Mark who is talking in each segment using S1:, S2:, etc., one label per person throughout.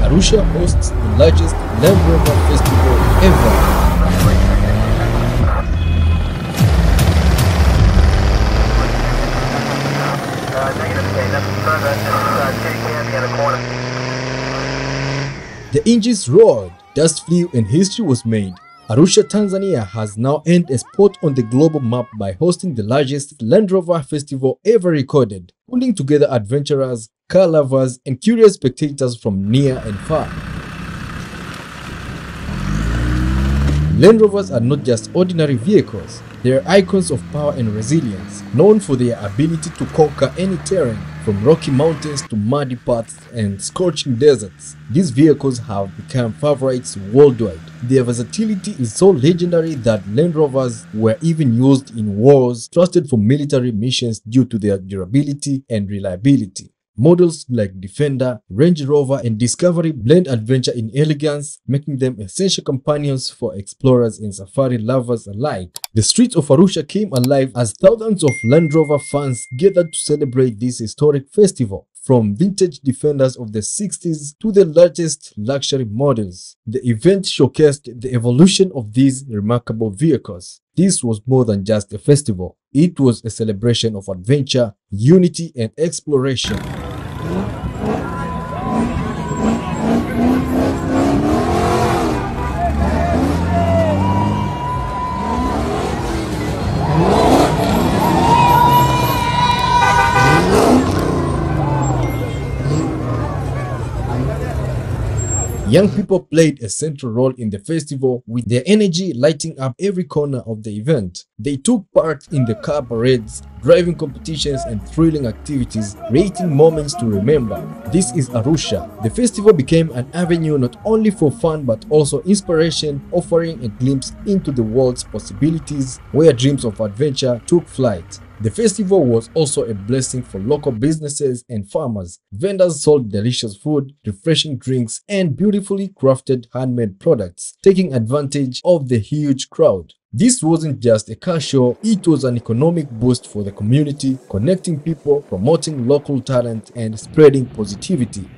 S1: Arusha hosts the largest Land Rover festival ever. The engines roared, dust flew, and history was made. Arusha, Tanzania has now earned a spot on the global map by hosting the largest Land Rover festival ever recorded, pulling together adventurers, car lovers, and curious spectators from near and far. Land Rovers are not just ordinary vehicles, they are icons of power and resilience, known for their ability to conquer any terrain, from rocky mountains to muddy paths and scorching deserts. These vehicles have become favorites worldwide. Their versatility is so legendary that Land Rovers were even used in wars, trusted for military missions due to their durability and reliability. Models like Defender, Range Rover, and Discovery blend adventure in elegance, making them essential companions for explorers and safari lovers alike. The streets of Arusha came alive as thousands of Land Rover fans gathered to celebrate this historic festival. From vintage Defenders of the 60s to the latest luxury models, the event showcased the evolution of these remarkable vehicles. This was more than just a festival. It was a celebration of adventure, unity, and exploration. Young people played a central role in the festival, with their energy lighting up every corner of the event. They took part in the car parades, driving competitions, and thrilling activities, creating moments to remember. This is Arusha. The festival became an avenue not only for fun but also inspiration, offering a glimpse into the world's possibilities where dreams of adventure took flight. The festival was also a blessing for local businesses and farmers. Vendors sold delicious food, refreshing drinks, and beautifully crafted handmade products, taking advantage of the huge crowd. This wasn't just a car show, it was an economic boost for the community, connecting people, promoting local talent, and spreading positivity.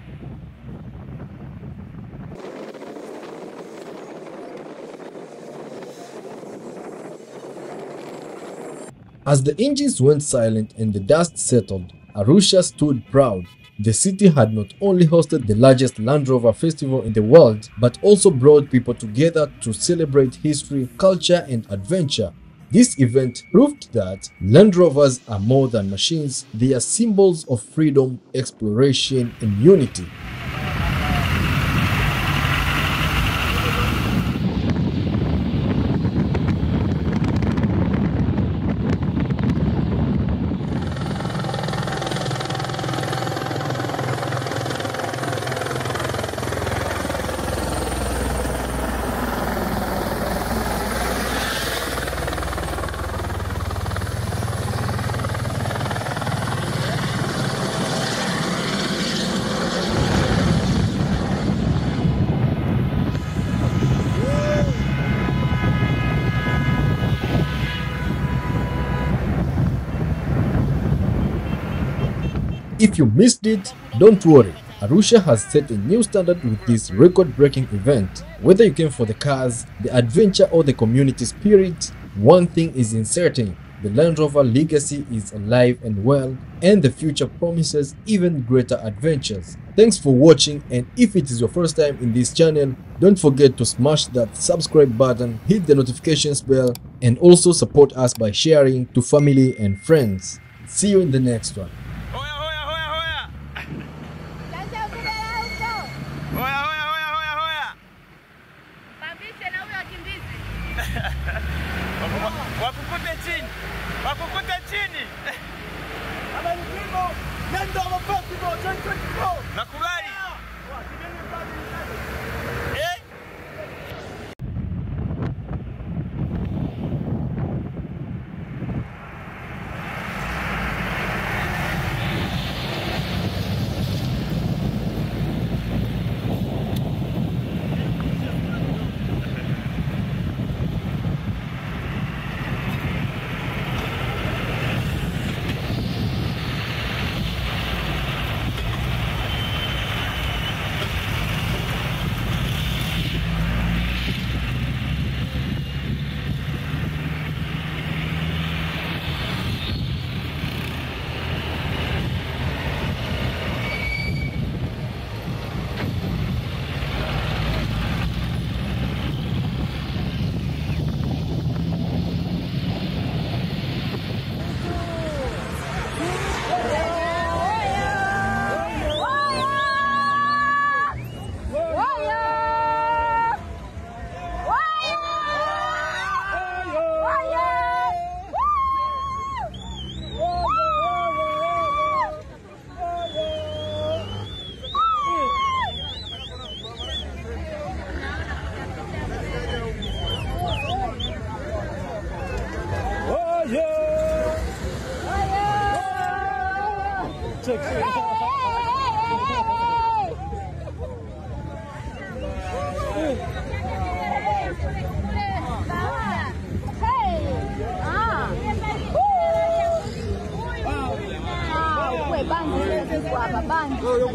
S1: As the engines went silent and the dust settled, Arusha stood proud. The city had not only hosted the largest Land Rover festival in the world, but also brought people together to celebrate history, culture, and adventure. This event proved that Land Rovers are more than machines, they are symbols of freedom, exploration, and unity. If you missed it, don't worry. Arusha has set a new standard with this record-breaking event. Whether you came for the cars, the adventure, or the community spirit, one thing is certain: the Land Rover legacy is alive and well, and the future promises even greater adventures. Thanks for watching, and if it is your first time in this channel, don't forget to smash that subscribe button, hit the notifications bell, and also support us by sharing to family and friends. See you in the next one.
S2: Wakukute chini. Wakukute chini. Land Rover Festival 2024. Nakubali.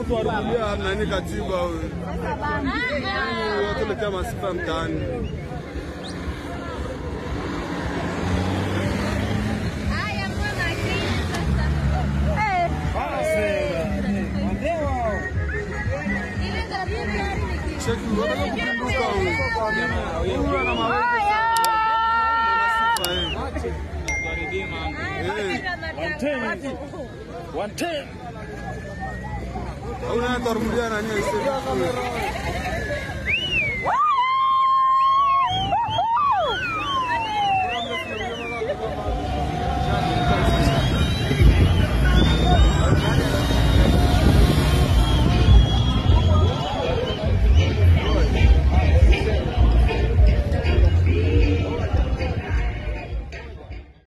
S2: tuwarudia nani katiba huyu. Tuletea masifa mtaani. Cheki wana kupinduka huyu. Huyu ana mawezi. One ten. Una tormulia na nyesi.